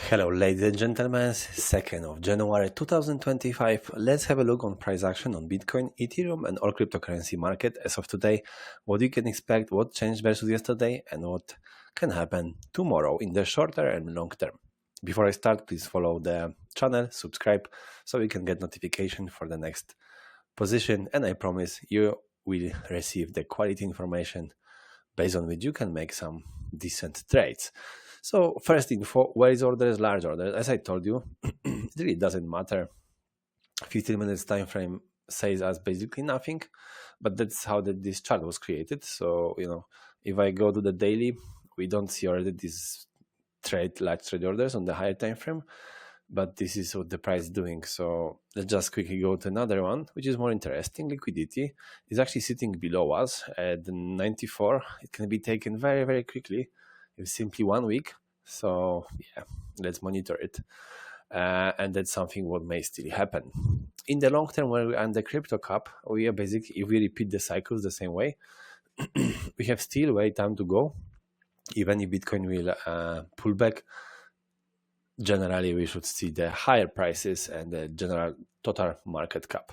Hello ladies and gentlemen, 2nd of January 2025. Let's have a look on price action on Bitcoin, Ethereum and all cryptocurrency market as of today, what you can expect, what changed versus yesterday and what can happen tomorrow in the shorter and long term. Before I start, please follow the channel, subscribe so you can get notification for the next position, and I promise you will receive the quality information based on which you can make some decent trades. So first info, where is orders, large orders? As I told you, it really doesn't matter. 15 minutes time frame says us basically nothing, but that's how this chart was created. So, if I go to the daily, we don't see already this large trade orders on the higher time frame, but this is what the price is doing. So let's just quickly go to another one, which is more interesting. Liquidity is actually sitting below us at 94. It can be taken very, very quickly. It's simply 1 week. So yeah, let's monitor it. And that's something what may still happen. In the long term, when we are in the crypto cup, we are basically, if we repeat the cycles the same way, we have still way time to go. Even if Bitcoin will pull back, generally we should see the higher prices and the general total market cap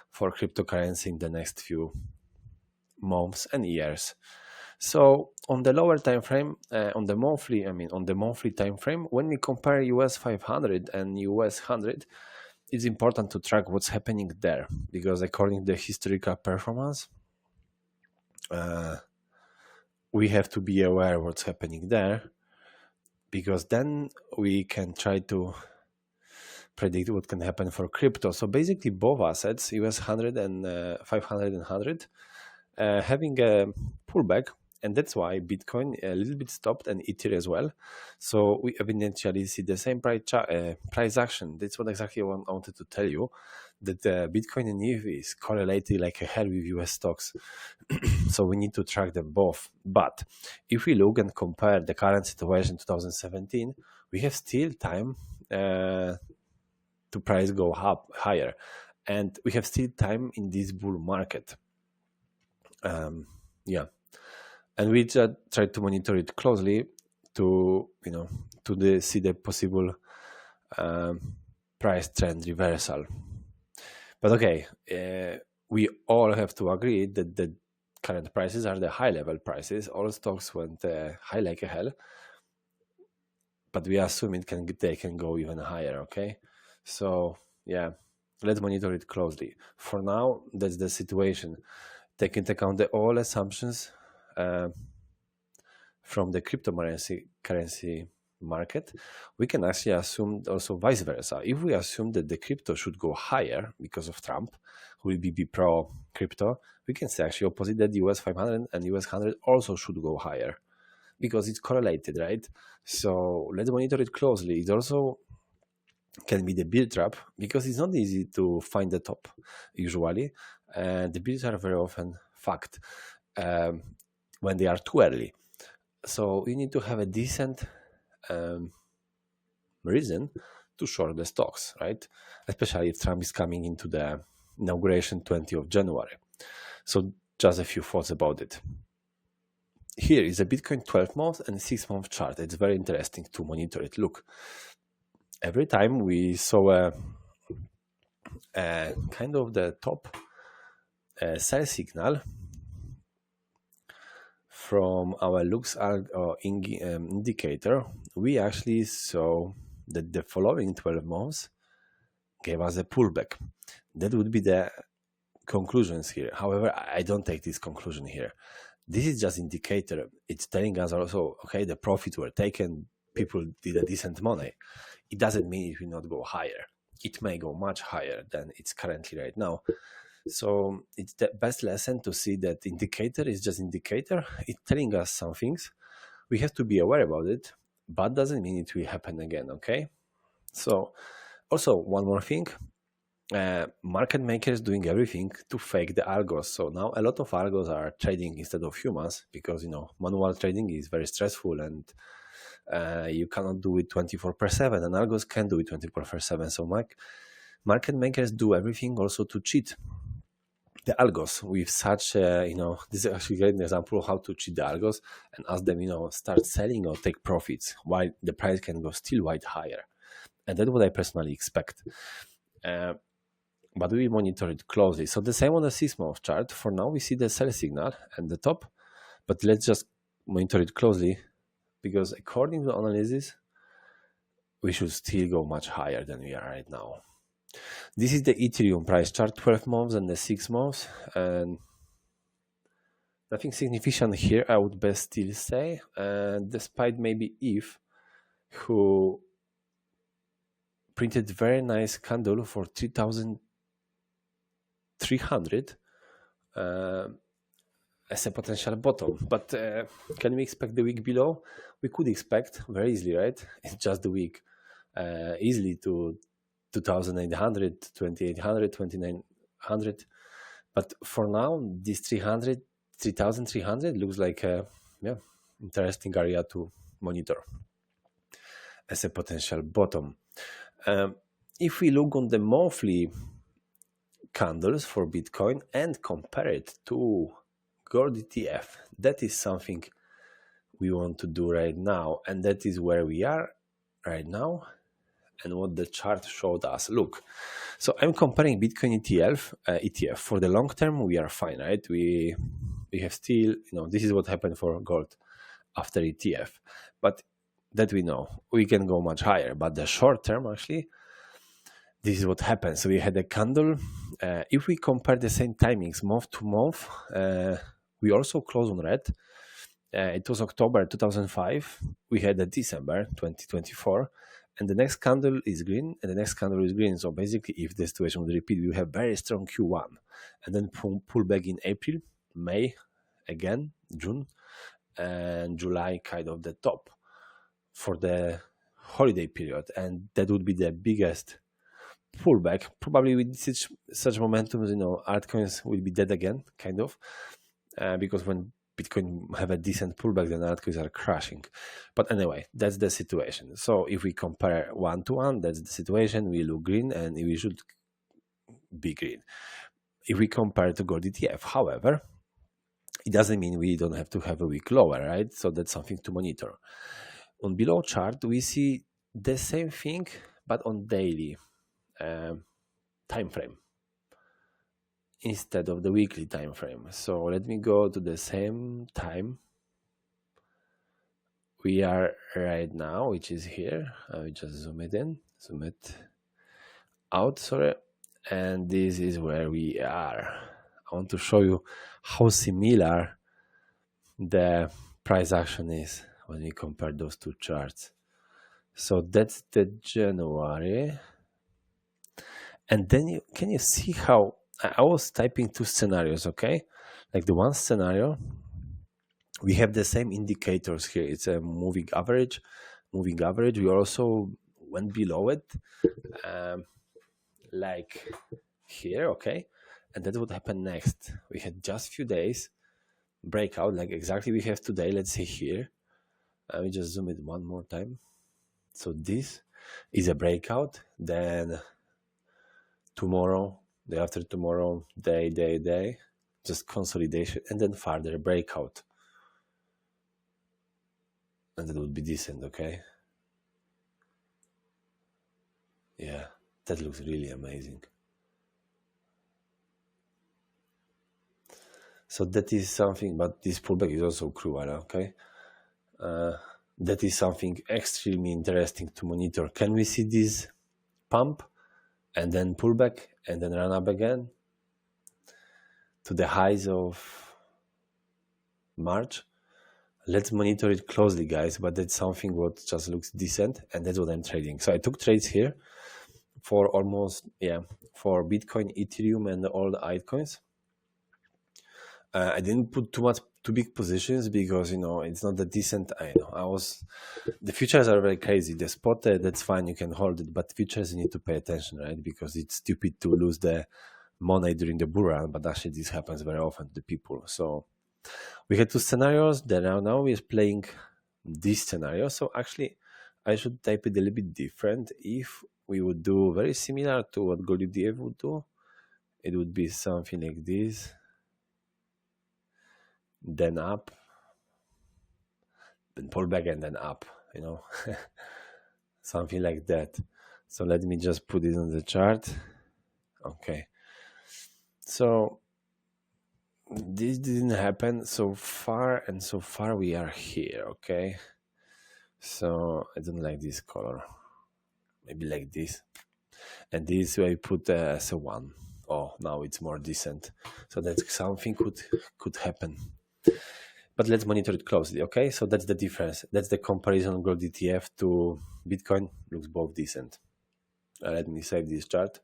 for cryptocurrency in the next few months and years. So on the lower time frame, on the monthly time frame, when we compare US 500 and US 100, it's important to track what's happening there, because according to the historical performance, we have to be aware of what's happening there, because then we can try to predict what can happen for crypto. So basically both assets, US 100 and 500 and 100, having a pullback. And that's why Bitcoin a little bit stopped and Ether as well. So we eventually see the same price action. That's what exactly I wanted to tell you, that Bitcoin and ETH is correlated like a hell with US stocks. So we need to track them both. But if we look and compare the current situation 2017, we have still time to price go up higher. And we have still time in this bull market. And we just try to monitor it closely to see the possible price trend reversal. But okay, we all have to agree that the current prices are the high level prices. All stocks went high like a hell, but we assume they can go even higher. Okay, so yeah, let's monitor it closely. For now, that's the situation. Take into account all assumptions from the cryptocurrency market. We can actually assume also vice versa. If we assume that the crypto should go higher because of Trump, who will be pro crypto, we can say actually opposite, that US 500 and US 100 also should go higher, because it's correlated, right? So let's monitor it closely. It also can be the bear trap, because it's not easy to find the top usually. The bears are very often fucked when they are too early. So you need to have a decent reason to short the stocks, right? Especially if Trump is coming into the inauguration 20th of January. So just a few thoughts about it. Here is a Bitcoin 12-month and 6-month chart. It's very interesting to monitor it. Look, every time we saw a kind of the top sell signal from our looks indicator, we actually saw that the following 12 months gave us a pullback. That would be the conclusions here. However, I don't take this conclusion here. This is just indicator. It's telling us also, okay, the profits were taken, people did a decent money. It doesn't mean it will not go higher. It may go much higher than it's currently right now. So it's the best lesson to see that indicator is just indicator. It's telling us some things. We have to be aware about it, but doesn't mean it will happen again, okay? So also one more thing, market makers doing everything to fake the algos. So now a lot of algos are trading instead of humans, because manual trading is very stressful and you cannot do it 24/7, and algos can do it 24/7. So market makers do everything also to cheat. the algos with such, this is actually a great example of how to cheat the algos and ask them, start selling or take profits while the price can go still wide higher. And that's what I personally expect. But we monitor it closely. So the same on the 6-month chart. For now, we see the sell signal at the top, but let's just monitor it closely because according to analysis, we should still go much higher than we are right now. This is the Ethereum price chart, 12 months and the 6 months, and nothing significant here, I would best still say, despite maybe ETH, who printed very nice candle for 3,300 as a potential bottom. But can we expect the wick below? We could expect very easily, right? It's just the wick, easily to 2,800, 2,800, 2,900. But for now, this 3,300 looks like a interesting area to monitor as a potential bottom. If we look on the monthly candles for Bitcoin and compare it to gold ETF, that is something we want to do right now, and that is where we are right now and what the chart showed us. Look, so I'm comparing Bitcoin ETF. For the long term, we are fine, right? We have still, this is what happened for gold after ETF, but that we know we can go much higher. But the short term, actually, this is what happened. So we had a candle. If we compare the same timings month to month, we also closed on red. It was October 2005. We had a December 2024. And the next candle is green, and the next candle is green. So basically, if the situation would repeat, we have very strong Q1, and then pull back in April, May, again, June, and July, kind of the top for the holiday period. And that would be the biggest pullback. Probably with such momentum, altcoins will be dead again, kind of, because when Bitcoin have a decent pullback, then altcoins are crashing. But anyway, that's the situation. So if we compare 1-to-1, that's the situation. We look green, and we should be green. If we compare to gold ETF, however, it doesn't mean we don't have to have a week lower, right? So that's something to monitor. On below chart, we see the same thing, but on daily time frame instead of the weekly time frame. So let me go to the same time we are right now, which is here. I will just zoom it out, sorry. And this is where we are. I want to show you how similar the price action is when we compare those two charts. So that's the January. And then can you see how I was typing two scenarios, okay? Like the one scenario, we have the same indicators here. It's a moving average. We also went below it, like here, okay? And that's what happened next. We had just few days breakout, like exactly we have today. Let's see here. We just zoom it one more time. So this is a breakout. Then tomorrow, day after tomorrow, day, just consolidation, and then further breakout. And that would be decent, okay? Yeah, that looks really amazing. So that is something, but this pullback is also cruel, okay? That is something extremely interesting to monitor. Can we see this pump and then pullback and then run up again to the highs of March? Let's monitor it closely, guys, but that's something what just looks decent, and that's what I'm trading. So I took trades here for almost, for Bitcoin, Ethereum, and all the altcoins. I didn't put too big positions because, it's not that decent. The futures are very crazy. The spot, that's fine, you can hold it, but futures you need to pay attention, right? Because it's stupid to lose the money during the bull run, but actually this happens very often to people. So we had two scenarios. Then now we're playing this scenario. So actually, I should type it a little bit different. If we would do very similar to what gold ETF would do, it would be something like this, then up, then pull back and then up, you know, something like that. So let me just put it on the chart. Okay, so this didn't happen so far, and so far we are here. Okay, so I don't like this color, maybe like this, and this I put as a 1. Oh, now it's more decent, so that something could happen, but let's monitor it closely. Okay, so that's the difference. That's the comparison of gold ETF to Bitcoin. Looks both decent. Let me save this chart.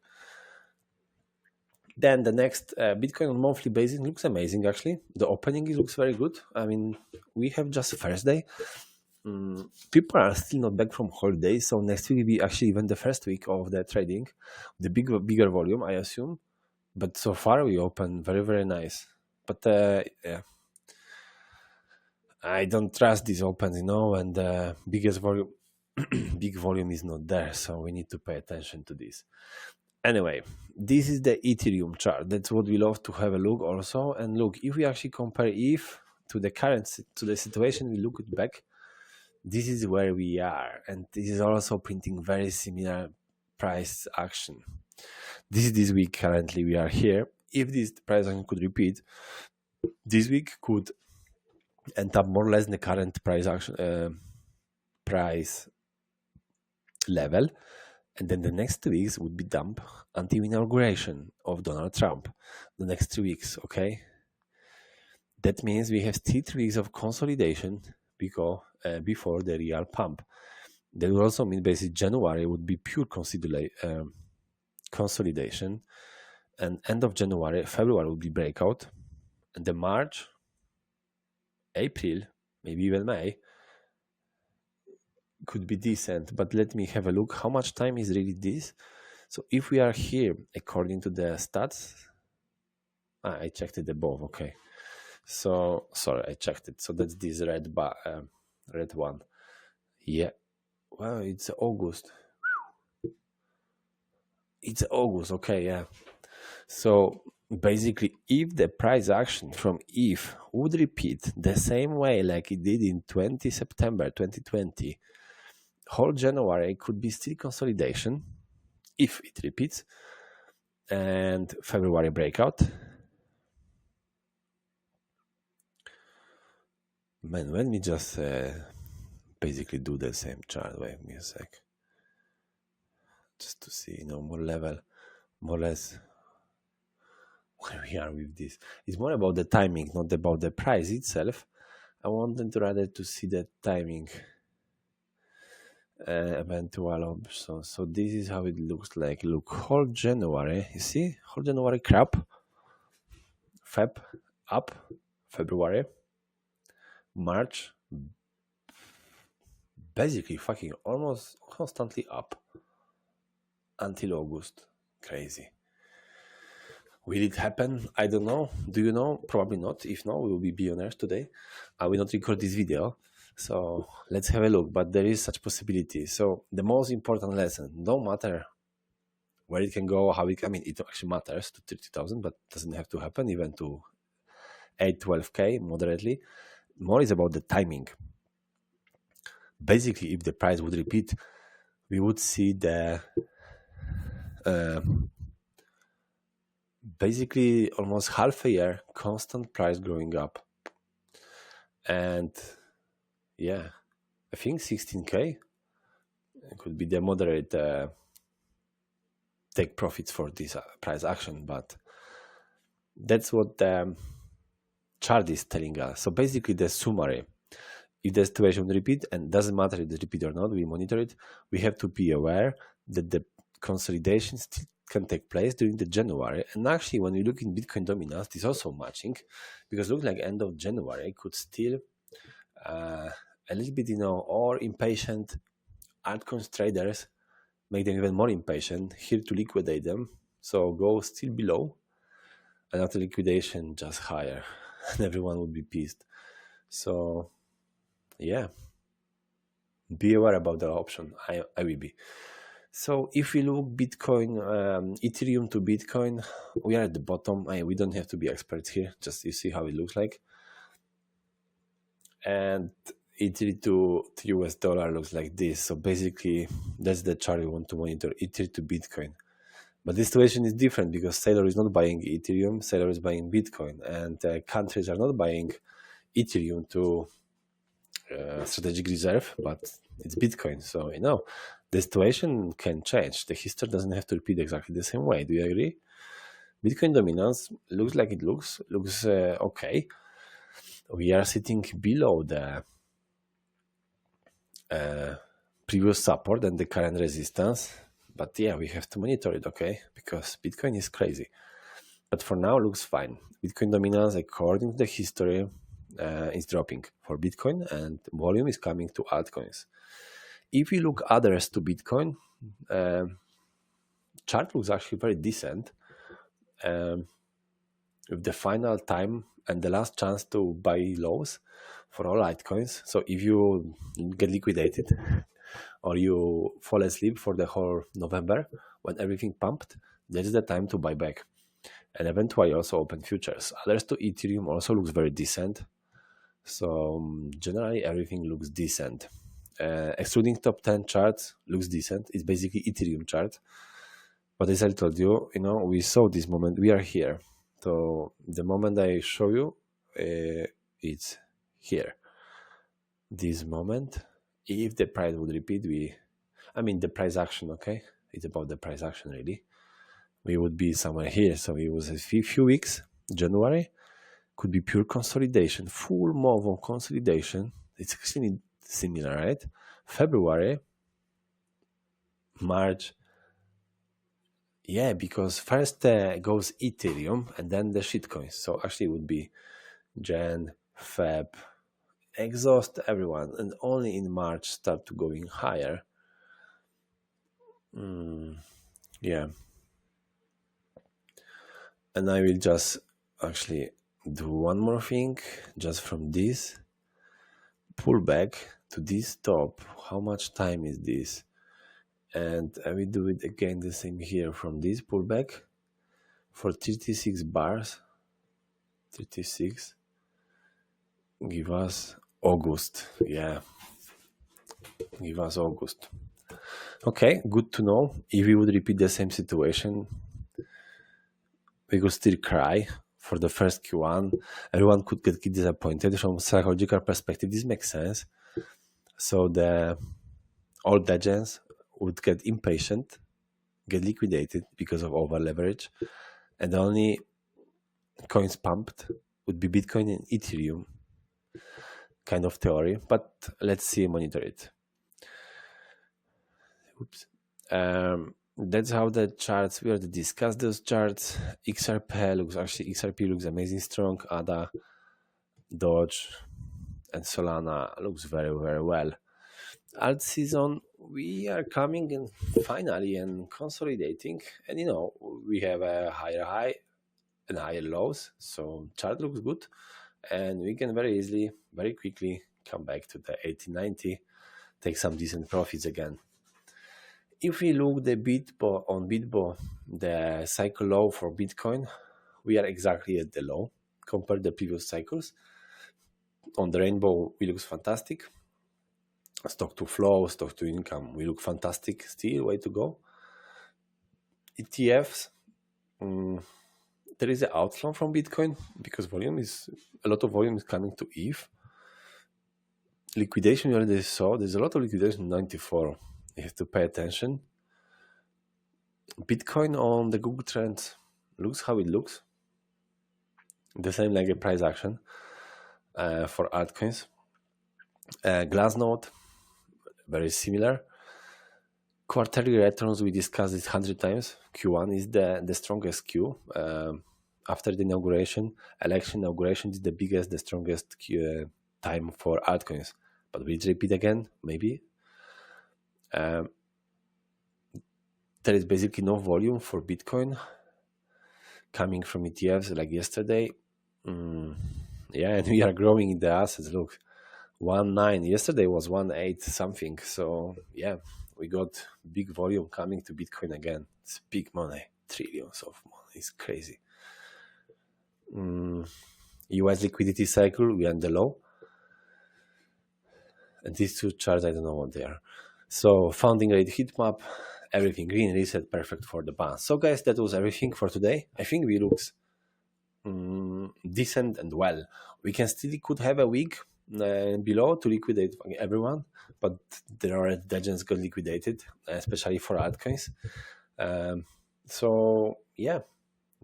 Then the next Bitcoin on monthly basis looks amazing. Actually, the opening looks very good. I mean, we have just Thursday. People are still not back from holidays, so next week will be actually even the first week of the trading, the bigger volume, I assume. But so far we open very, very nice. But yeah, I don't trust these opens, you know, and the biggest volume, big volume is not there, so we need to pay attention to this. Anyway, this is the Ethereum chart. That's what we love to have a look also. And look, if we actually compare ETH to the situation we look it back, this is where we are, and this is also printing very similar price action. This week currently we are here. If this price action could repeat, this week could end up more or less in the current price action price level, and then the next 2 weeks would be dump until inauguration of Donald Trump. The next 3 weeks, okay? That means we have still 3 weeks of consolidation before the real pump. That would also mean basically January would be pure consolidation, and end of January, February would be breakout, and then March, April, maybe even May could be decent. But let me have a look. How much time is really this? So if we are here, according to the stats, I checked it above. Okay, so sorry, I checked it. So that's this red one. Yeah, well, it's August. It's August. Okay, yeah. So basically, if the price action from ETH would repeat the same way like it did in 20 September 2020, whole January could be still consolidation if it repeats, and February breakout. Man, let me just basically do the same chart. Wait me a sec, just to see, you know, more or less where we are with this. It's more about the timing, not about the price itself. I wanted rather to see the timing eventual option. So this is how it looks like. Look, whole January, you see, whole January crap, Feb up, February, March basically fucking almost constantly up until August. Crazy. Will it happen? I don't know. Do you know? Probably not. If not, we will be billionaires today. I will not record this video. So let's have a look. But there is such possibility. So the most important lesson, no matter where it can go, how it, I mean, it actually matters to 30,000, but doesn't have to happen even to 8-12K moderately. More is about the timing. Basically, if the price would repeat, we would see the basically almost half a year constant price growing up, and yeah, I think 16K could be the moderate take profits for this price action, but that's what the chart is telling us. So basically the summary, if the situation will repeat, and doesn't matter if it's repeat or not, we monitor it, we have to be aware that the consolidation still can take place during the January. And actually, when we look in Bitcoin dominance, it's also matching, because it looks like end of January could still a little bit, you know, or impatient altcoin traders make them even more impatient here to liquidate them. So go still below, and after liquidation, just higher, and everyone would be pissed. So yeah, be aware about the option. I will be. So if we look Bitcoin, Ethereum to Bitcoin, we are at the bottom. We don't have to be experts here. Just you see how it looks like. And Ethereum to US dollar looks like this. So basically, that's the chart we want to monitor, Ethereum to Bitcoin. But the situation is different because Sailor is not buying Ethereum, Sailor is buying Bitcoin, and countries are not buying Ethereum to strategic reserve, but it's Bitcoin. So, the situation can change. The history doesn't have to repeat exactly the same way. Do you agree? Bitcoin dominance looks like it looks okay. We are sitting below the previous support and the current resistance. But yeah, we have to monitor it, okay? Because Bitcoin is crazy. But for now, looks fine. Bitcoin dominance, according to the history, is dropping for Bitcoin, and volume is coming to altcoins. If we look others to Bitcoin, chart looks actually very decent. With the final time and the last chance to buy lows for all altcoins. So if you get liquidated or you fall asleep for the whole November when everything pumped, that's the time to buy back. And eventually also open futures. Others to Ethereum also looks very decent. So generally everything looks decent. Excluding top 10 charts looks decent. It's basically Ethereum chart. But as I told you, we saw this moment. We are here. So the moment I show you, it's here. This moment, if the price would repeat, the price action, okay? It's about the price action, really. We would be somewhere here. So it was a few weeks. January could be pure consolidation, full move on consolidation. It's extremely similar, right? February, March. Yeah, because first goes Ethereum and then the shitcoins. So actually it would be Jan, Feb, exhaust everyone, and only in March start to going higher. Yeah. And I will just actually do one more thing, just from this pull back to this top. How much time is this? And I will do it again the same here from this pullback for 36 bars. 36. Give us August. Yeah. Give us August. Okay, good to know. If we would repeat the same situation, we could still cry for the first Q1. Everyone could get disappointed. From psychological perspective, this makes sense. So all diligence would get impatient, get liquidated because of over leverage, and the only coins pumped would be Bitcoin and Ethereum, kind of theory. But let's see, monitor it. Oops. That's how the charts, we already discussed those charts. XRP looks amazing strong. ADA, Doge, and Solana looks very, very well. AltSeason, we are coming in finally and consolidating, and we have a higher high and higher lows, so chart looks good, and we can very easily, very quickly come back to the 80-90, take some decent profits again. If we look the BitBo, the cycle low for Bitcoin, we are exactly at the low compared to the previous cycles. On the rainbow, we look fantastic. Stock to flow, stock to income, we look fantastic still, way to go. ETFs, there is an outflow from Bitcoin because a lot of volume is coming to ETH. Liquidation, you already saw, there's a lot of liquidation in 94. You have to pay attention. Bitcoin on the Google Trends looks how it looks. The same like a price action for altcoins. Glassnode, very similar. Quarterly returns, we discussed this 100 times. Q1 is the strongest Q. After the election inauguration is the biggest, the strongest time for altcoins. But will it repeat again? Maybe. There is basically no volume for Bitcoin coming from ETFs like yesterday. Yeah, and we are growing in the assets. Look, 1.9. Yesterday was 1.8 something. So yeah, we got big volume coming to Bitcoin again. It's big money, trillions of money. It's crazy. US liquidity cycle, we are in the low. And these two charts, I don't know what they are. So founding rate heat map, everything green, reset, perfect for the bounce. So guys, that was everything for today. I think we looked decent and well. We could have a week below to liquidate everyone, but there are diligence got liquidated, especially for altcoins. So yeah,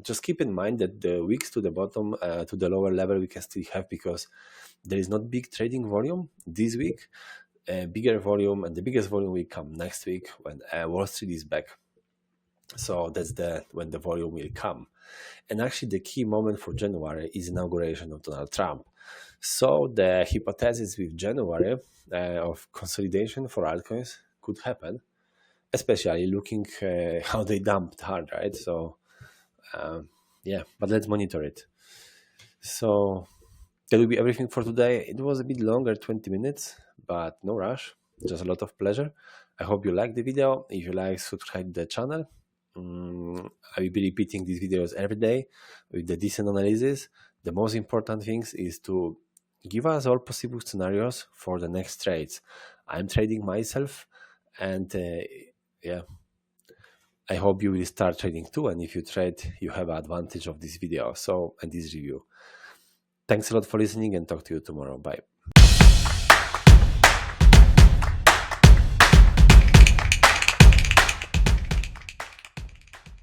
just keep in mind that the weeks to the bottom, to the lower level, we can still have, because there is not big trading volume this week. Bigger volume, and the biggest volume will come next week when Wall Street is back. So that's when the volume will come. And actually the key moment for January is inauguration of Donald Trump. So the hypothesis with January of consolidation for altcoins could happen, especially looking how they dumped hard, right? So yeah, but let's monitor it. So that will be everything for today. It was a bit longer, 20 minutes, but no rush, just a lot of pleasure. I hope you liked the video. If you like, subscribe to the channel. I will be repeating these videos every day with the decent analysis. The most important things is to give us all possible scenarios for the next trades. I'm trading myself, and yeah, I hope you will start trading too. And if you trade, you have advantage of this video and this review. Thanks a lot for listening, and talk to you tomorrow. Bye.